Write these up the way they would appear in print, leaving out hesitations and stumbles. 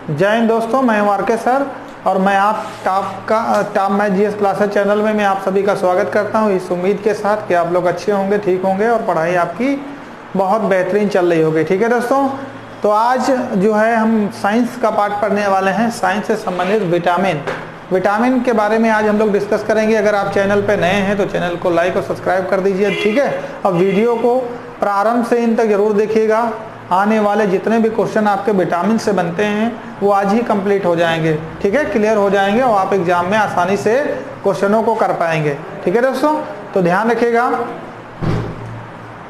जय हिंद दोस्तों, मैं हूं आर.के. सर और मैं आप top math GS classes channel में मैं आप सभी का स्वागत करता हूं इस उम्मीद के साथ कि आप लोग अच्छे होंगे, ठीक होंगे और पढ़ाई आपकी बहुत बेहतरीन चल रही होगी। ठीक है दोस्तों, तो आज जो है हम साइंस का पार्ट पढ़ने वाले हैं। साइंस से संबंधित विटामिन के बारे में आज हम लोग डिस्कस करेंगे। अगर आप चैनल पे नए हैं तो चैनल को लाइक और सब्सक्राइब कर दीजिए, ठीक है। और वीडियो को प्रारंभ से इन तक जरूर देखिएगा। आने वाले जितने भी क्वेश्चन आपके विटामिन से बनते हैं वो आज ही कंप्लीट हो जाएंगे, ठीक है, क्लियर हो जाएंगे और आप एग्जाम में आसानी से क्वेश्चनों को कर पाएंगे। ठीक है दोस्तों, तो ध्यान रखिएगा।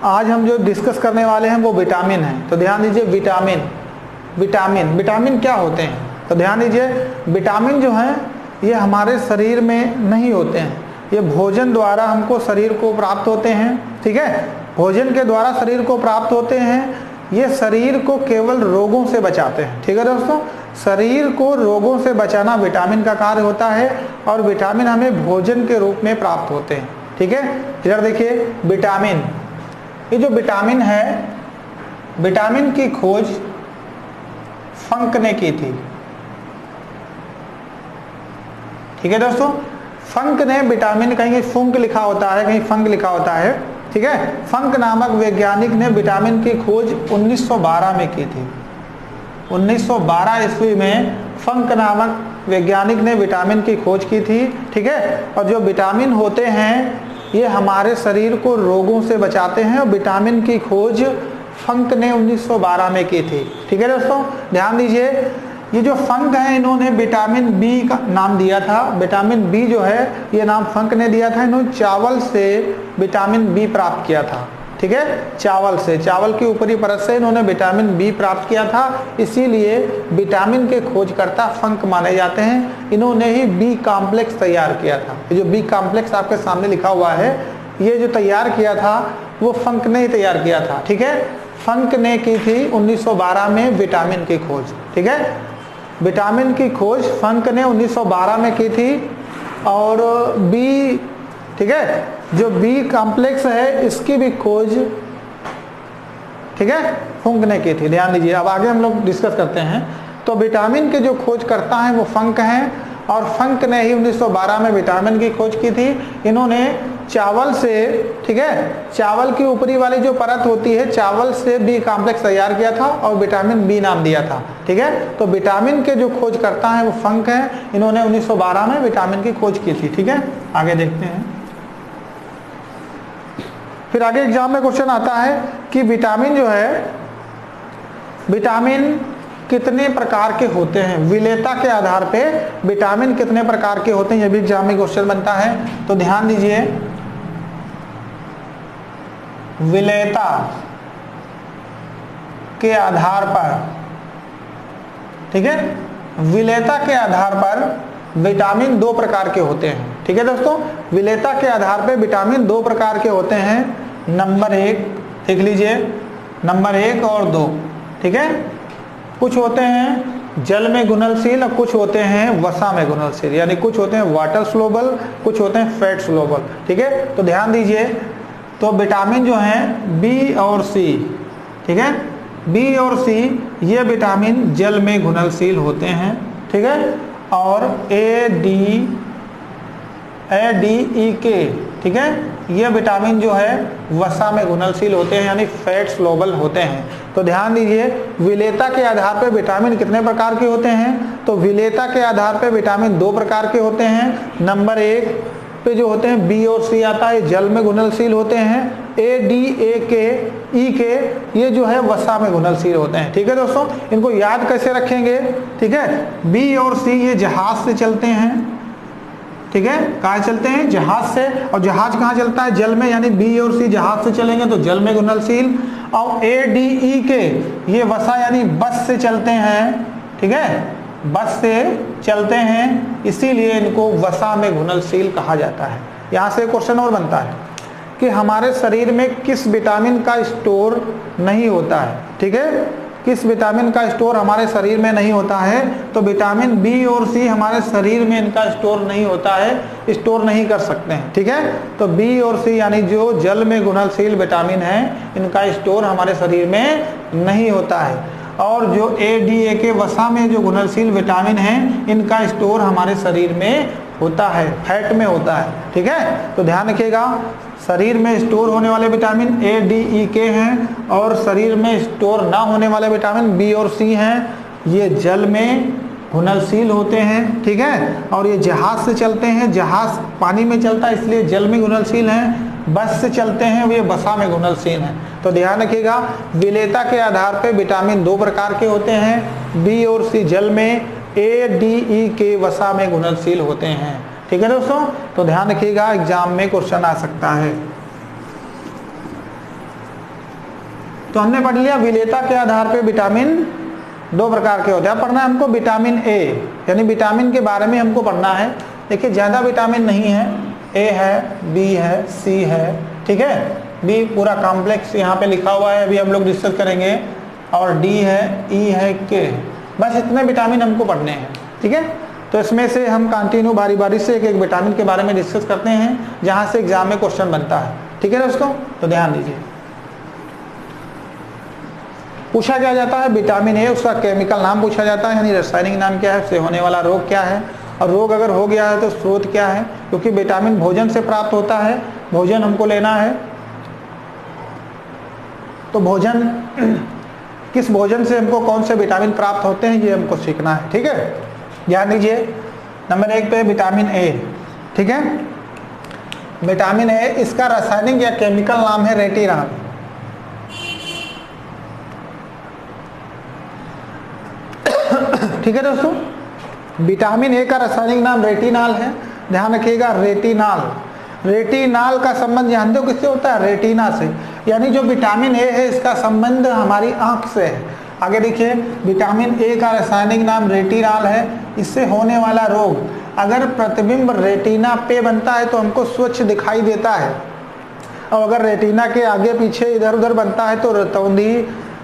आज हम जो डिस्कस करने वाले हैं वो विटामिन है। तो ध्यान दीजिए, विटामिन क्या होते हैं। तो ध्यान दीजिए, विटामिन जो है ये हमारे शरीर में नहीं होते हैं, ये भोजन द्वारा हमको शरीर को प्राप्त होते हैं। ठीक है, भोजन के द्वारा शरीर को प्राप्त होते हैं। ये शरीर को केवल रोगों से बचाते हैं। ठीक है दोस्तों, शरीर को रोगों से बचाना विटामिन का कार्य होता है और विटामिन हमें भोजन के रूप में प्राप्त होते हैं। ठीक है, इधर देखिए विटामिन, ये जो विटामिन है, विटामिन की खोज फंक ने की थी। ठीक है दोस्तों, फंक ने विटामिन, कहीं फुंक लिखा होता है, कहीं फंक लिखा होता है। ठीक है, फंक नामक वैज्ञानिक ने विटामिन की खोज 1912 में की थी। 1912 ईस्वी में फंक नामक वैज्ञानिक ने विटामिन की खोज की थी। ठीक है, और जो विटामिन होते हैं ये हमारे शरीर को रोगों से बचाते हैं और विटामिन की खोज फंक ने 1912 में की थी। ठीक है दोस्तों, ध्यान दीजिए, ये जो फंक है इन्होंने विटामिन बी का नाम दिया था। विटामिन बी जो है ये नाम फंक ने दिया था। इन्होंने चावल से विटामिन बी प्राप्त किया था। ठीक है, चावल से, चावल की ऊपरी परत से इन्होंने विटामिन बी प्राप्त किया था, इसीलिए विटामिन के खोजकर्ता फंक माने जाते हैं। इन्होंने ही बी कॉम्प्लेक्स तैयार किया था। ये जो बी कॉम्प्लेक्स आपके सामने लिखा हुआ है, ये जो तैयार किया था वो फंक ने ही तैयार किया था। ठीक है, फंक ने की थी 1912 में विटामिन की खोज। ठीक है, विटामिन की खोज फंक ने 1912 में की थी और बी, ठीक है, जो बी कॉम्प्लेक्स है इसकी भी खोज, ठीक है, फंक ने की थी। ध्यान दीजिए, अब आगे हम लोग डिस्कस करते हैं। तो विटामिन के जो खोज करता है वो फंक हैं और फंक ने ही 1912 में विटामिन की खोज की थी। इन्होंने चावल से, ठीक है, चावल की ऊपरी वाली जो परत होती है, चावल से बी कॉम्प्लेक्स तैयार किया था और विटामिन बी नाम दिया था। ठीक है, तो विटामिन के जो खोज करता है वो फंक है। इन्होंने 1912 में विटामिन की खोज की थी। ठीक है, आगे देखते हैं। फिर आगे एग्जाम में क्वेश्चन आता है कि विटामिन जो है, विटामिन कितने प्रकार के होते हैं। विलेयता के आधार पे विटामिन कितने प्रकार के होते हैं, यह भी एग्जाम में क्वेश्चन बनता है। तो ध्यान दीजिए, विलेयता के आधार पर, ठीक है, विलेयता के आधार पर विटामिन दो प्रकार के होते हैं। ठीक है दोस्तों, विलेयता के आधार पर विटामिन दो प्रकार के होते हैं। नंबर एक देख लीजिए, नंबर 1 और 2। ठीक है, कुछ होते हैं जल में घुलनशील और कुछ होते हैं वसा में घुलनशील, यानी कुछ होते हैं वाटर स्लोबल, कुछ होते हैं फैट स्लोबल। ठीक है, तो ध्यान दीजिए, तो विटामिन जो हैं बी और सी, ठीक है, बी और सी ये विटामिन जल में घुलनशील होते हैं। ठीक है, और ए डी ई के, ठीक है, ये विटामिन जो है वसा में घुलनशील होते हैं, यानी फैट स्लोबल होते हैं। तो ध्यान दीजिए, विलेयता के आधार पर विटामिन कितने प्रकार के होते हैं। तो विलेयता के आधार पर विटामिन दो प्रकार के होते हैं। नंबर 1 पे जो होते हैं बी और सी आता है, जल में घुलनशील होते हैं। ए डी ए के ई के ये जो है वसा में घुलनशील होते हैं। ठीक है दोस्तों, इनको याद कैसे रखेंगे। ठीक है, बी और सी ये जहाज से चलते हैं। ठीक है, कहाँ चलते हैं, जहाज से, और जहाज कहाँ चलता है, जल में, यानी बी और सी जहाज से चलेंगे तो जल में घुलनशील। और ए डी ई के ये वसा यानी बस से चलते हैं। ठीक है, बस से चलते हैं, इसीलिए इनको वसा में घुलनशील कहा जाता है। यहाँ से क्वेश्चन और बनता है कि हमारे शरीर में किस विटामिन का स्टोर नहीं होता है। ठीक है, किस विटामिन का स्टोर हमारे शरीर में नहीं होता है। तो विटामिन बी और सी हमारे शरीर में इनका स्टोर नहीं होता है, स्टोर नहीं कर सकते हैं। ठीक है, तो बी और सी यानी जो जल में घुलनशील विटामिन है, इनका स्टोर हमारे शरीर में नहीं होता है। और जो ADA के वसा में जो घुलनशील विटामिन हैं इनका स्टोर हमारे शरीर में होता है, फैट में होता है। ठीक है, तो ध्यान रखिएगा, शरीर में स्टोर होने वाले vitamin A, D, E, K हैं और शरीर में स्टोर ना होने वाले विटामिन B और C हैं, ये जल में घुलनशील होते हैं। ठीक है, और ये जहाज से चलते हैं, जहाज पानी में चलता है इसलिए जल में घुलनशील हैं, बस से चलते हैं वे वसा में घुलनशील हैं। तो ध्यान रखिएगा, विलेयता के आधार पर विटामिन 2 प्रकार के होते हैं, B और C जल में, A, D, E, K वसा में घुलनशील होते हैं। ठीक है दोस्तों, तो ध्यान रखिएगा, एग्जाम में क्वेश्चन आ सकता है। तो हमने पढ़ लिया विलेयता के आधार पर विटामिन 2 प्रकार के होते हैं। पढ़ना है हमको विटामिन A, यानी विटामिन के बारे में हमको पढ़ना है। देखिए ज्यादा विटामिन नहीं है, A है, B है, C है। ठीक है, B पूरा कॉम्प्लेक्स यहाँ पे लिखा हुआ है, अभी हम लोग डिस्कस करेंगे, और D है, E है, K, बस इतने विटामिन हमको पढ़ने हैं। ठीक है, तो इसमें से हम कंटिन्यू बारी बारी से एक एक विटामिन के बारे में डिस्कस करते हैं जहां से एग्जाम में क्वेश्चन बनता है। ठीक है दोस्तों, तो ध्यान दीजिए। पूछा क्या जाता है विटामिन A, उसका केमिकल नाम पूछा जाता है, यानी रासायनिक नाम क्या है, उससे होने वाला रोग क्या है, और रोग अगर हो गया है तो स्रोत क्या है, क्योंकि विटामिन भोजन से प्राप्त होता है, भोजन हमको लेना है। तो भोजन, किस भोजन से हमको कौन से विटामिन प्राप्त होते हैं, ये हमको सीखना है। ठीक है, ध्यान दीजिए। नंबर 1 पे विटामिन A। ठीक है, विटामिन A, इसका रासायनिक या केमिकल नाम है रेटिनॉल। ठीक है दोस्तों, विटामिन A का रासायनिक नाम रेटिनॉल है। ध्यान रखिएगा, रेटिनॉल, रेटिनॉल का संबंध जानते हो किससे होता है, रेटिना से, यानी जो विटामिन A है इसका संबंध हमारी आंख से है। आगे देखिए, विटामिन A का रासायनिक नाम रेटिनॉल है। इससे होने वाला रोग, अगर प्रतिबिंब रेटिना पे बनता है तो हमको स्वच्छ दिखाई देता है, और अगर रेटिना के आगे पीछे इधर उधर बनता है तो रतौंधी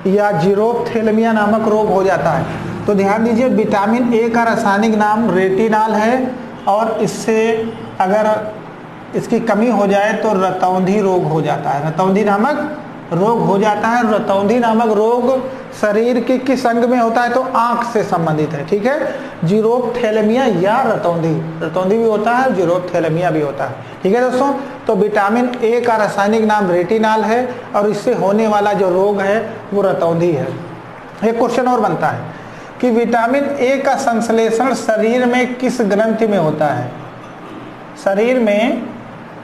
या जीरोप्थेल्मिया नामक रोग हो जाता है। तो ध्यान दीजिए, विटामिन A का रासायनिक नाम रेटिनॉल है, और इससे अगर इसकी कमी हो जाए तो रतौंधी रोग हो जाता है, रतौंधी नामक रोग हो जाता है। रतौंधी नामक रोग शरीर के किस अंग में होता है, तो आंख से संबंधित है। ठीक है, जीरोप्थेल्मिया या रतौंधी, रतौंधी भी होता है, जीरोप्थेल्मिया भी होता है। ठीक है दोस्तों, तो विटामिन A का रासायनिक नाम रेटिनॉल है, और इससे होने वाला जो रोग है वो रतौंधी है। एक क्वेश्चन और बनता है कि विटामिन A का संश्लेषण शरीर में किस ग्रंथि में होता है, शरीर में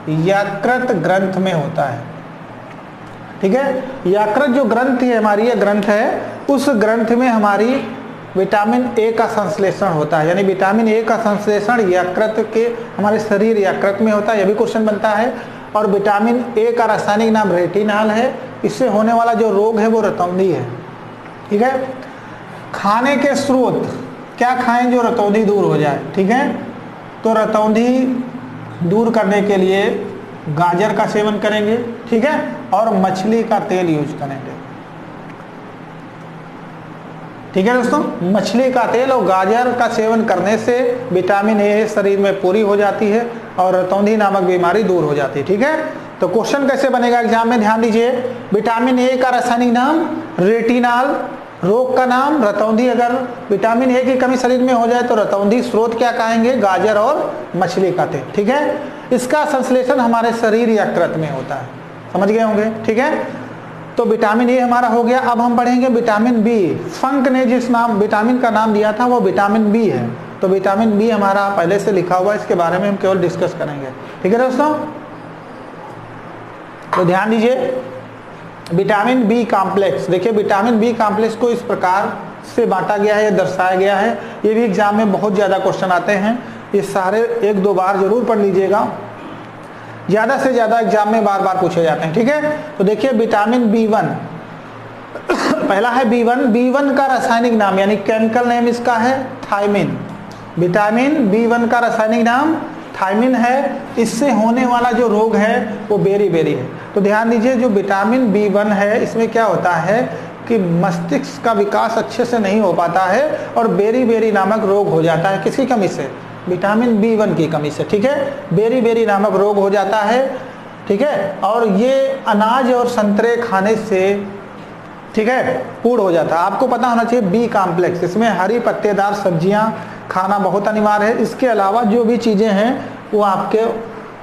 यकृत ग्रंथ में होता है। ठीक है, यकृत जो ग्रंथ है हमारी, ये ग्रंथ है, उस ग्रंथ में हमारी विटामिन A का संश्लेषण होता है, यानी विटामिन A का संश्लेषण यकृत के, हमारे शरीर यकृत में होता है, यह भी क्वेश्चन बनता है। और विटामिन A का रासायनिक नाम रेटिनॉल है, इससे होने वाला जो रोग है वो रतौंधी है। ठीक है, खाने के स्रोत क्या खाएं जो रतौंधी दूर हो जाए। ठीक है, तो रतौंधी दूर करने के लिए गाजर का सेवन करेंगे। ठीक है, और मछली का तेल यूज करेंगे। ठीक है दोस्तों, मछली का तेल और गाजर का सेवन करने से विटामिन A शरीर में पूरी हो जाती है और रतौंधी नामक बीमारी दूर हो जाती है। ठीक है, तो क्वेश्चन कैसे बनेगा एग्जाम में, ध्यान दीजिए। विटामिन A का रासायनिक नाम रेटिनॉल, रोग का नाम रतौंधी। अगर विटामिन A की कमी शरीर में हो जाए तो रतौंधी, स्रोत क्या कहेंगे, गाजर और मछली का तेल। ठीक है, इसका संश्लेषण हमारे शरीर यकृत में होता है, समझ गए होंगे। ठीक है, तो विटामिन A हमारा हो गया। अब हम पढ़ेंगे विटामिन B। फंक ने जिस नाम विटामिन का नाम दिया था वो विटामिन B है, तो विटामिन B हमारा पहले से लिखा हुआ है, इसके बारे में हम केवल डिस्कस करेंगे। ठीक है दोस्तों, तो ध्यान दीजिए, विटामिन B कॉम्प्लेक्स। देखिए, विटामिन B कॉम्प्लेक्स को इस प्रकार से बांटा गया है, दर्शाया गया है। ये भी एग्जाम में बहुत ज़्यादा क्वेश्चन आते हैं, ये सारे 1-2 बार जरूर पढ़ लीजिएगा, ज़्यादा से ज़्यादा एग्जाम में बार बार पूछे जाते हैं। ठीक है, तो देखिए विटामिन B1, पहला है B1। B1 का रासायनिक नाम यानी केमिकल नेम इसका है थायमिन। विटामिन B1 का रासायनिक नाम थायमिन है। इससे होने वाला जो रोग है वो बेरी है। तो ध्यान दीजिए, जो विटामिन B1 है इसमें क्या होता है कि मस्तिष्क का विकास अच्छे से नहीं हो पाता है और बेरी नामक रोग हो जाता है। किसकी कमी से, विटामिन B1 की कमी से। ठीक है, बेरी नामक रोग हो जाता है। ठीक है, और ये अनाज और संतरे खाने से ठीक है, पूर्ण हो जाता है। आपको पता होना चाहिए बी कॉम्प्लेक्स, इसमें हरी पत्तेदार सब्जियां खाना बहुत अनिवार्य है। इसके अलावा जो भी चीजें हैं वो आपके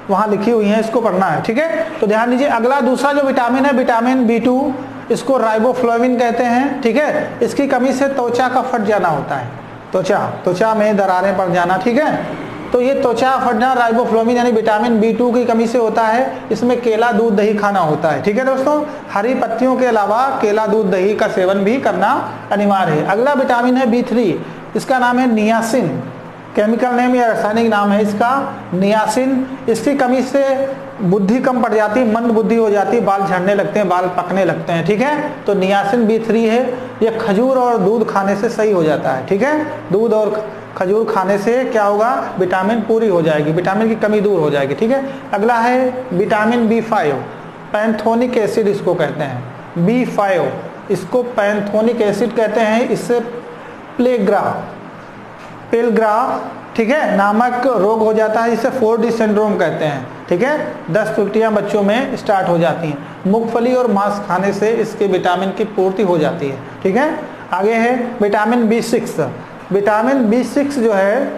वहां लिखी हुई हैं, इसको पढ़ना है। ठीक है, तो ध्यान दीजिए। अगला दूसरा जो विटामिन है विटामिन B2, इसको राइबोफ्लाविन कहते हैं। ठीक है, इसकी कमी से त्वचा का फट जाना होता है, त्वचा में दरारें पड़ जाना। ठीक है, तो ये त्वचा फटना राइबोफ्लाविन यानी विटामिन B2 की कमी से होता है। इसमें केला दूध दही खाना होता है। ठीक है दोस्तों, हरी पत्तियों के अलावा केला दूध दही का सेवन भी करना अनिवार्य है। अगला विटामिन है B3, इसका नाम है नियासिन, केमिकल नेम या रासायनिक नाम है इसका नियासिन। इसकी कमी से बुद्धि कम पड़ जाती है, मंद बुद्धि हो जाती है, बाल झड़ने लगते हैं, बाल पकने लगते हैं। ठीक है, तो नियासिन B3 है, ये खजूर और दूध खाने से सही हो जाता है। ठीक है, दूध और खजूर खाने से क्या होगा, विटामिन पूरी हो जाएगी, विटामिन की कमी दूर हो जाएगी। ठीक है, अगला है विटामिन B5, पैंथोनिक एसिड इसको कहते हैं। B5 इसको पैंथोनिक एसिड कहते हैं। इससे पेलग्रा ठीक है नामक रोग हो जाता है, जिसे 4D सिंड्रोम कहते हैं। ठीक है, 10 त्रुटियां बच्चों में स्टार्ट हो जाती हैं। मूंगफली और मांस खाने से इसके विटामिन की पूर्ति हो जाती है। ठीक है, आगे है विटामिन B6। विटामिन B6 जो है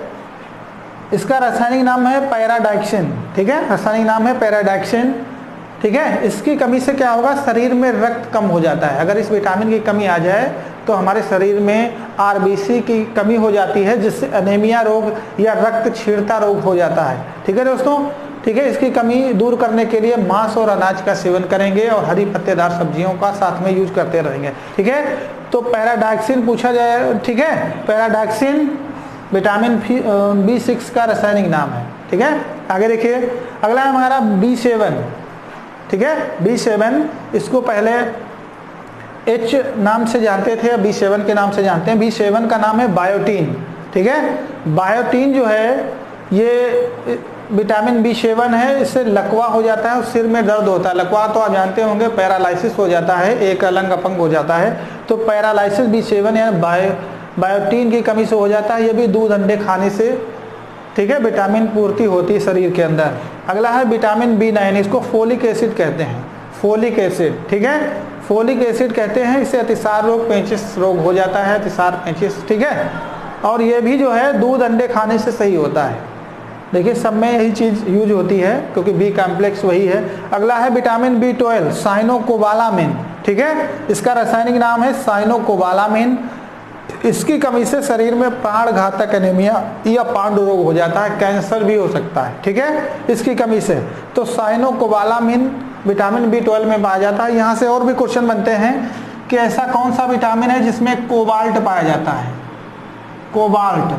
इसका रासायनिक नाम है पैराडाक्सिन। ठीक है, रासायनिक नाम है पैराडाक्सिन। ठीक है, इसकी कमी से क्या होगा, शरीर में रक्त कम हो जाता है। अगर इस विटामिन की कमी आ जाए तो हमारे शरीर में RBC की कमी हो जाती है, जिससे एनीमिया रोग या रक्त क्षीणता रोग हो जाता है। ठीक है दोस्तों, ठीक है, इसकी कमी दूर करने के लिए मांस और अनाज का सेवन करेंगे और हरी पत्तेदार सब्जियों का साथ में यूज करते रहेंगे। ठीक है, तो पैराडाक्सिन पूछा जाए। ठीक है, पैराडाक्सिन विटामिन B6 का रासायनिक नाम है। ठीक है, आगे देखिए। अगला है हमारा B7। ठीक है, B7 इसको पहले H नाम से जानते थे, B7 के नाम से जानते हैं। B7 का नाम है बायोटीन। ठीक है, बायोटीन जो है ये विटामिन B7 है, इससे लकवा हो जाता है और सिर में दर्द होता है। लकवा तो आप जानते होंगे, पैरालाइसिस हो जाता है, एक अलंग अपंग हो जाता है। तो पैरालाइसिस B7 यानी बायोटीन की कमी से हो जाता है। ये भी दूध अंडे खाने से ठीक है विटामिन पूर्ति होती है शरीर के अंदर। अगला है विटामिन B9, इसको फोलिक एसिड कहते हैं। फोलिक एसिड, ठीक है, फोलिक एसिड कहते हैं। इससे अतिसार रोग, पेचिश रोग हो जाता है, अतिसार पेचिश। ठीक है, और ये भी जो है दूध अंडे खाने से सही होता है। देखिए सब में यही चीज यूज होती है क्योंकि बी कॉम्प्लेक्स वही है। अगला है विटामिन B12, साइनोकोबालामिन। ठीक है, इसका रासायनिक नाम है साइनोकोबालामिन। इसकी कमी से शरीर में प्राण घातक एनीमिया या पांडु रोग हो जाता है, कैंसर भी हो सकता है। ठीक है, इसकी कमी से। तो साइनोकोबालामिन विटामिन B12 में पाया जाता है। यहाँ से और भी क्वेश्चन बनते हैं कि ऐसा कौन सा विटामिन है जिसमें कोबाल्ट पाया जाता है, कोबाल्ट।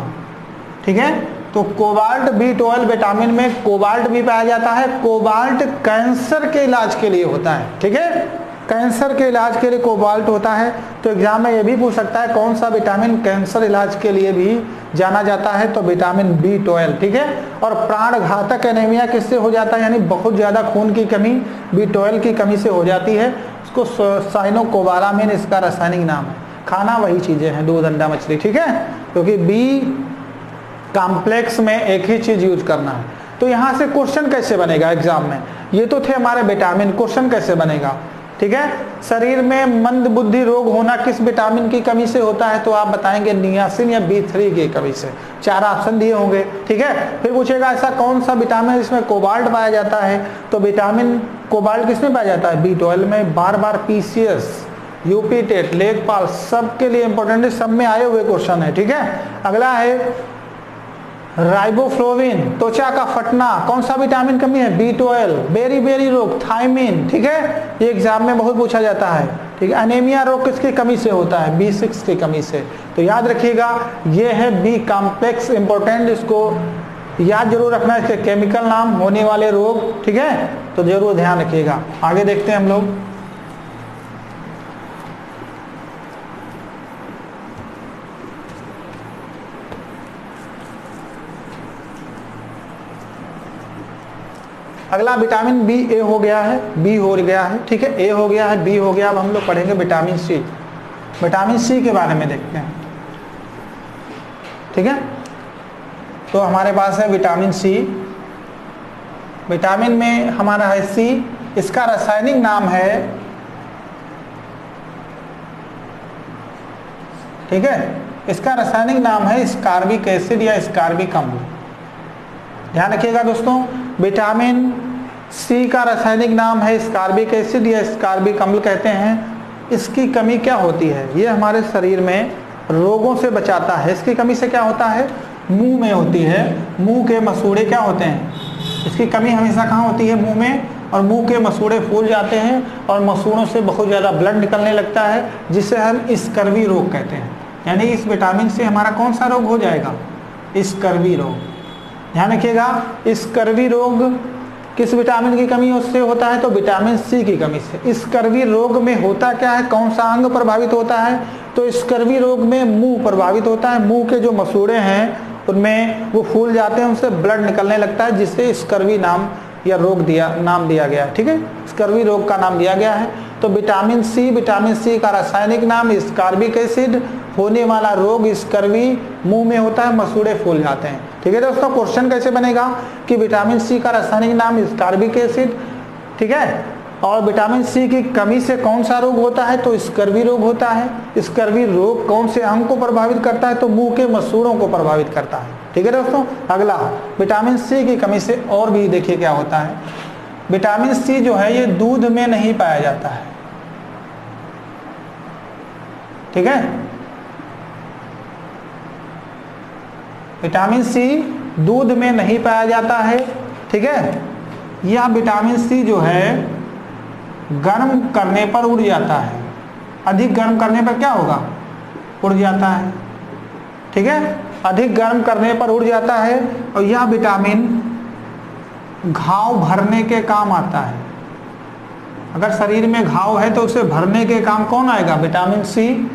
ठीक है, तो कोबाल्ट B12 विटामिन में कोबाल्ट भी पाया जाता है। कोबाल्ट कैंसर के इलाज के लिए होता है। ठीक है, कैंसर के इलाज के लिए कोबाल्ट होता है। तो एग्जाम में ये भी पूछ सकता है कौन सा विटामिन कैंसर इलाज के लिए भी जाना जाता है, तो विटामिन B12। ठीक है, और प्राण घातक एनीमिया किससे हो जाता है, यानी बहुत ज्यादा खून की कमी B12 की कमी से हो जाती है, उसको साइनोकोबालामिन इसका रासायनिक नाम है। खाना वही चीजें हैं, दूध अंडा मछली। ठीक है, क्योंकि बी कॉम्प्लेक्स में एक ही चीज यूज करना है। तो यहाँ से क्वेश्चन कैसे बनेगा एग्जाम में, ये तो थे हमारे विटामिन, क्वेश्चन कैसे बनेगा। ठीक है, शरीर में मंद बुद्धि रोग होना किस विटामिन की कमी से होता है, तो आप बताएंगे नियासिन या B3 की कमी से। 4 ऑप्शन दिए होंगे। ठीक है, फिर पूछेगा ऐसा कौन सा विटामिन है जिसमें कोबाल्ट पाया जाता है, तो विटामिन कोबाल्ट किसमें पाया जाता है, B12 में। बार बार PCS, यूपी टेट, लेखपाल सबके लिए इंपॉर्टेंट है, सब में आए हुए क्वेश्चन है। ठीक है, अगला है राइबोफ्लाविन, त्वचा का फटना, कौन सा विटामिन कमी है, B12। बेरी रोग, थायमिन। ठीक है, ये एग्जाम में बहुत पूछा जाता है। ठीक है, एनीमिया रोग किसकी कमी से होता है, B6 की कमी से। तो याद रखिएगा ये है बी कॉम्प्लेक्स, इंपॉर्टेंट, इसको याद जरूर रखना, इसके केमिकल नाम, होने वाले रोग। ठीक है, तो जरूर ध्यान रखिएगा। आगे देखते हैं हम लोग। अगला विटामिन A हो गया है, B हो गया है। ठीक है, A हो गया है, B हो गया। अब हम लोग पढ़ेंगे विटामिन C। विटामिन C के बारे में देखते हैं। ठीक है, तो हमारे पास है विटामिन C। विटामिन में हमारा है C, इसका रासायनिक नाम है ठीक है, इसका रासायनिक नाम है स्कार्बिक एसिड या स्कार्बिक अम्ल। ध्यान रखिएगा दोस्तों, विटामिन सी का रासायनिक नाम है स्कार्बिक एसिड या स्कार्बिक अम्ल कहते हैं। इसकी कमी क्या होती है? ये हमारे शरीर में रोगों से बचाता है। इसकी कमी से क्या होता है? मुंह में होती है, मुंह के मसूड़े क्या होते हैं, इसकी कमी हमेशा कहाँ होती है? मुंह में, और मुंह के मसूड़े फूल जाते हैं और मसूड़ों से बहुत ज़्यादा ब्लड निकलने लगता है, जिसे हम स्कर्वी रोग कहते हैं। यानी इस विटामिन से हमारा कौन सा रोग हो जाएगा? स्कर्वी रोग। ध्यान रखिएगा, स्कर्वी रोग किस विटामिन की कमी से होता है? तो विटामिन सी की कमी से। स्कर्वी रोग में होता क्या है? कौन सा अंग प्रभावित होता है? तो स्कर्वी रोग में मुंह प्रभावित होता है। मुंह के जो मसूड़े हैं उनमें वो फूल जाते हैं, उनसे ब्लड निकलने लगता है, जिससे स्कर्वी नाम या रोग नाम दिया गया। ठीक है, स्कर्वी रोग का नाम दिया गया है। तो विटामिन सी का रासायनिक नाम स्कार्बिक एसिड, होने वाला रोग स्कर्वी, मुंह में होता है, मसूड़े फूल जाते हैं। ठीक है दोस्तों, क्वेश्चन कैसे बनेगा कि विटामिन सी का रासायनिक नाम स्कार्बिक एसिड, ठीक है, और विटामिन सी की कमी से कौन सा रोग होता है? तो स्कर्वी रोग होता है। स्कर्वी रोग कौन से अंग को प्रभावित करता है? तो मुंह के मसूड़ों को प्रभावित करता है। ठीक है दोस्तों, अगला विटामिन सी की कमी से और भी देखिए क्या होता है। विटामिन सी जो है ये दूध में नहीं पाया जाता है। ठीक है, विटामिन सी दूध में नहीं पाया जाता है। ठीक है, यह विटामिन सी जो है गर्म करने पर उड़ जाता है। अधिक गर्म करने पर क्या होगा? उड़ जाता है। ठीक है, अधिक गर्म करने पर उड़ जाता है। और यह विटामिन घाव भरने के काम आता है। अगर शरीर में घाव है तो उसे भरने के काम कौन आएगा? Vitamin C.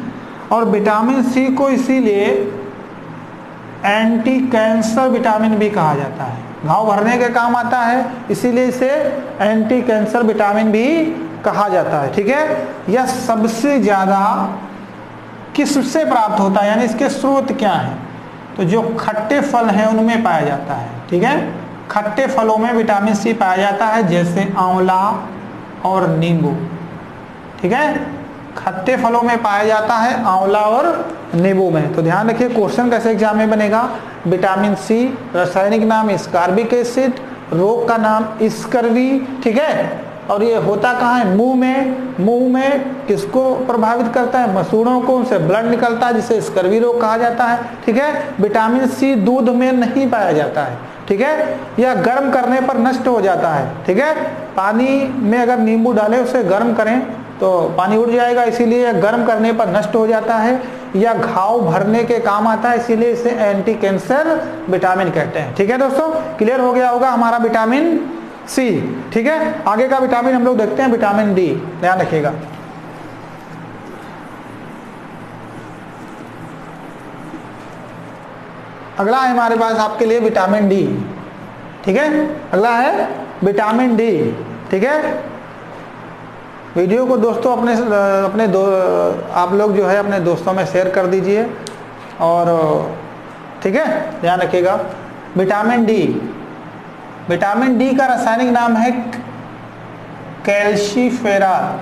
और विटामिन सी को इसीलिए एंटी कैंसर विटामिन भी कहा जाता है। घाव भरने के काम आता है, इसीलिए इसे एंटी कैंसर विटामिन भी कहा जाता है। ठीक है, यह सबसे ज्यादा किससे प्राप्त होता है, यानी इसके स्रोत क्या हैं? तो जो खट्टे फल हैं उनमें पाया जाता है। ठीक है, खट्टे फलों में विटामिन सी पाया जाता है, जैसे आंवला और नींबू। ठीक है, खट्टे फलों में पाया जाता है, आंवला और नींबू में। तो ध्यान रखिए, क्वेश्चन कैसे एग्जाम में बनेगा? विटामिन सी, रासायनिक नाम स्कार्बिक एसिड, रोग का नाम स्कर्वी। ठीक है, और ये होता कहाँ है? मुंह में। मुंह में किसको प्रभावित करता है? मसूड़ों को, उनसे ब्लड निकलता है, जिसे स्कर्वी रोग कहा जाता है। ठीक है, विटामिन सी दूध में नहीं पाया जाता है। ठीक है, यह गर्म करने पर नष्ट हो जाता है। ठीक है, पानी में अगर नींबू डालें, उसे गर्म करें तो पानी उड़ जाएगा, इसीलिए गर्म करने पर नष्ट हो जाता है। या घाव भरने के काम आता है, इसीलिए इसे एंटी कैंसर विटामिन कहते हैं। ठीक है दोस्तों, क्लियर हो गया होगा हमारा विटामिन सी। ठीक है, आगे का विटामिन हम लोग देखते हैं, विटामिन डी। ध्यान रखिएगा, अगला है हमारे पास आपके लिए विटामिन डी। ठीक है, अगला है विटामिन डी। ठीक है, वीडियो को दोस्तों आप लोग जो है अपने दोस्तों में शेयर कर दीजिए। और ठीक है, ध्यान रखिएगा, विटामिन डी। विटामिन डी का रासायनिक नाम है कैल्शिफेरॉल।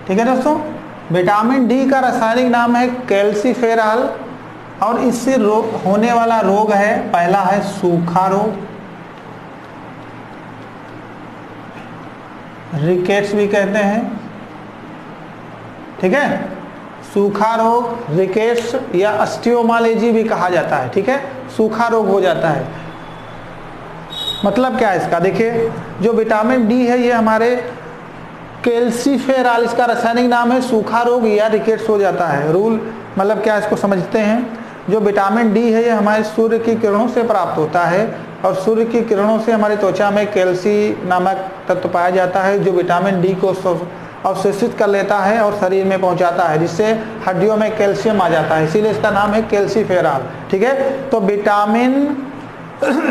ठीक है दोस्तों, विटामिन डी का रासायनिक नाम है कैल्शिफेरॉल। और इससे होने वाला रोग है, पहला है सूखा रोग, रिकेट्स भी कहते हैं। ठीक है, सूखा रोग, रिकेट्स या ऑस्टियोमालेजी भी कहा जाता है। ठीक है, सूखा रोग हो जाता है। मतलब क्या है इसका? देखिए, जो विटामिन डी है ये हमारे कैल्शिफेरॉल, इसका रासायनिक नाम है, सूखा रोग या रिकेट्स हो जाता है। रूल मतलब क्या, इसको समझते हैं। जो विटामिन डी है ये हमारे सूर्य की किरणों से प्राप्त होता है, और सूर्य की किरणों से हमारी त्वचा में कैल्सी नामक तत्व पाया जाता है, जो विटामिन डी को अवशोषित कर लेता है और शरीर में पहुंचाता है, जिससे हड्डियों में कैल्शियम आ जाता है, इसीलिए इसका नाम है कैल्शिफेरॉल। ठीक है, तो विटामिन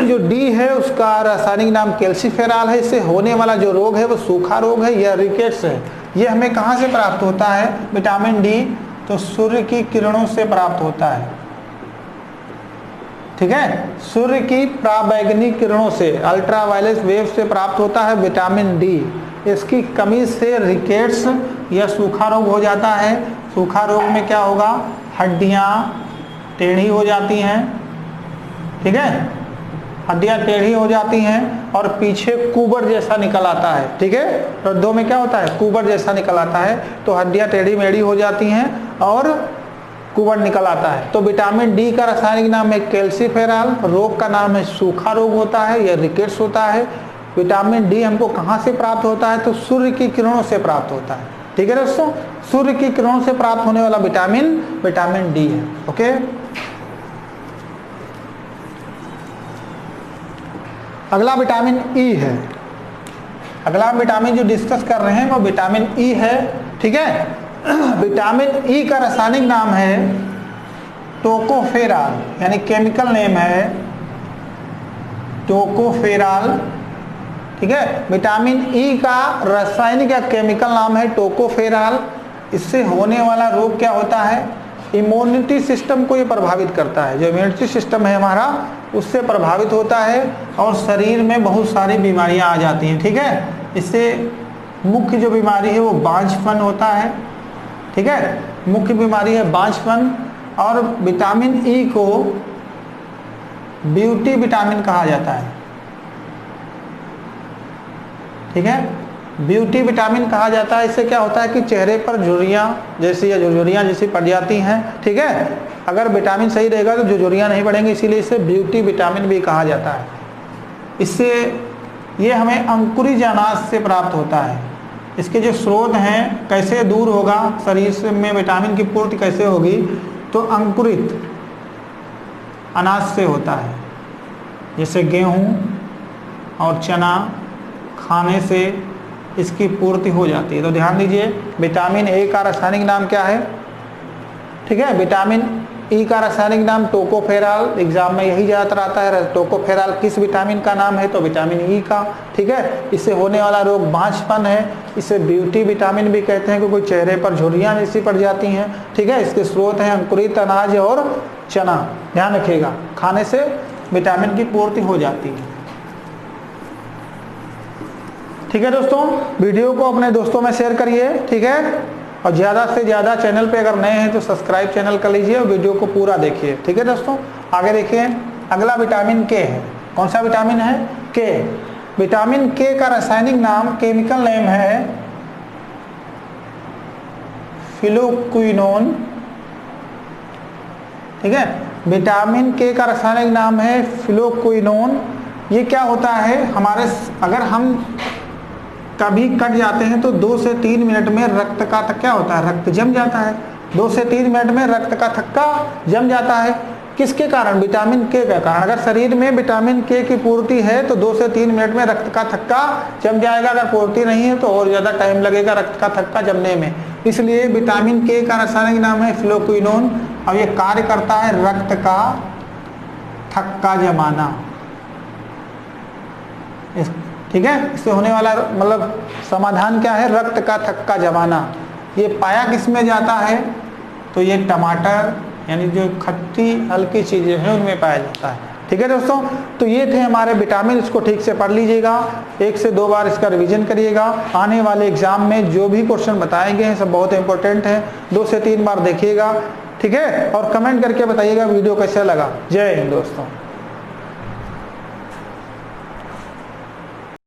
जो डी है उसका रासायनिक नाम कैल्शिफेरॉल है। इससे होने वाला जो रोग है वो सूखा रोग है या रिकेट्स है। ये हमें कहाँ से प्राप्त होता है विटामिन डी? तो सूर्य की किरणों से प्राप्त होता है। ठीक है, सूर्य की पराबैंगनी किरणों से, अल्ट्रावायलेट वेव से प्राप्त होता है विटामिन डी। इसकी कमी से रिकेट्स या सूखा रोग हो जाता है। सूखा रोग में क्या होगा, हड्डियां टेढ़ी हो जाती हैं, ठीक है, हड्डियां टेढ़ी हो जाती हैं और पीछे कुबर जैसा निकल आता है, ठीक है, रद्दों में क्या होता है, कुबर जैसा निकल आता है, तो हड्डियां टेढ़ी मेढ़ी हो जाती हैं और कुबर निकल आता है। तो विटामिन डी का रासायनिक नाम है कैल्सीफेरॉल, रोग का नाम है सूखा रोग होता है या रिकेट्स होता है। विटामिन डी हमको कहाँ से प्राप्त होता है, तो सूर्य की किरणों से प्राप्त होता है, ठीक है दोस्तों, सूर्य की किरणों से प्राप्त होने वाला विटामिन डी है। ओके, अगला विटामिन ई है। अगला विटामिन जो डिस्कस कर रहे हैं वो विटामिन ई है, ठीक है। विटामिन ई का रासायनिक नाम है टोकोफेरॉल, यानी केमिकल नेम है टोकोफेरॉल, ठीक है। विटामिन ई का रासायनिक या केमिकल नाम है टोकोफेरॉल। इससे होने वाला रोग क्या होता है, इम्यूनिटी सिस्टम को ये प्रभावित करता है। जो इम्यूनिटी सिस्टम है हमारा उससे प्रभावित होता है और शरीर में बहुत सारी बीमारियां आ जाती हैं, ठीक है। इससे मुख्य जो बीमारी है वो बांझपन होता है, ठीक है, मुख्य बीमारी है बांझपन। और विटामिन ई को ब्यूटी विटामिन कहा जाता है, ठीक है, ब्यूटी विटामिन कहा जाता है। इससे क्या होता है कि चेहरे पर झुर्रियाँ जैसी या झुर्रियाँ जैसी पड़ जाती हैं, ठीक है। अगर विटामिन सही रहेगा तो झुर्रियाँ नहीं पड़ेंगी, इसीलिए इसे ब्यूटी विटामिन भी कहा जाता है। इससे ये हमें अंकुरित अनाज से प्राप्त होता है। इसके जो स्रोत हैं, कैसे दूर होगा शरीर में विटामिन की पूर्ति कैसे होगी, तो अंकुरित अनाज से होता है, जैसे गेहूँ और चना खाने से इसकी पूर्ति हो जाती है। तो ध्यान दीजिए, विटामिन ए का रासायनिक नाम क्या है, ठीक है, विटामिन ई का रासायनिक नाम टोकोफेरॉल। एग्जाम में यही ज़्यादातर आता है, टोकोफेरॉल किस विटामिन का नाम है, तो विटामिन ई का, ठीक है। इससे होने वाला रोग बांझपन है। इसे ब्यूटी विटामिन भी कहते हैं क्योंकि चेहरे पर झुर्रियाँ जैसी पड़ जाती हैं, ठीक है। इसके स्रोत हैं अंकुरित अनाज और चना। ध्यान रखिएगा, खाने से विटामिन की पूर्ति हो जाती है, ठीक है दोस्तों। वीडियो को अपने दोस्तों में शेयर करिए, ठीक है, और ज़्यादा से ज़्यादा चैनल पे अगर नए हैं तो सब्सक्राइब चैनल कर लीजिए और वीडियो को पूरा देखिए, ठीक है दोस्तों। आगे देखिए, अगला विटामिन के है। कौन सा विटामिन है, के। विटामिन के का रासायनिक नाम, केमिकल नेम है फिलोक्विनोन, ठीक है। विटामिन के का रासायनिक नाम है फिलोक्विनोन। ये क्या होता है, हमारे अगर हम कभी कट जाते हैं तो 2 से 3 मिनट में रक्त का क्या होता है, रक्त जम जाता है। 2 से 3 मिनट में रक्त का थक्का जम जाता है। किसके कारण, विटामिन के के कारण। अगर शरीर में विटामिन के की पूर्ति है तो 2 से 3 मिनट में रक्त का थक्का जम जाएगा। अगर पूर्ति नहीं है तो और ज़्यादा टाइम लगेगा रक्त का थक्का जमने में। इसलिए विटामिन के का रासायनिक नाम है फिलोक्विनोन और ये कार्य करता है रक्त का थक्का जमाना, ठीक है। इससे होने वाला मतलब समाधान क्या है, रक्त का थक्का जमाना। ये पाया किस में जाता है, तो ये टमाटर यानी जो खट्टी हल्की चीज़ें हैं उनमें पाया जाता है, ठीक है दोस्तों। तो ये थे हमारे विटामिन, इसको ठीक से पढ़ लीजिएगा, 1 से 2 बार इसका रिवीजन करिएगा। आने वाले एग्जाम में जो भी क्वेश्चन बताए गए हैं सब बहुत इंपॉर्टेंट हैं, 2 से 3 बार देखिएगा, ठीक है। और कमेंट करके बताइएगा वीडियो कैसा लगा। जय हिंद दोस्तों।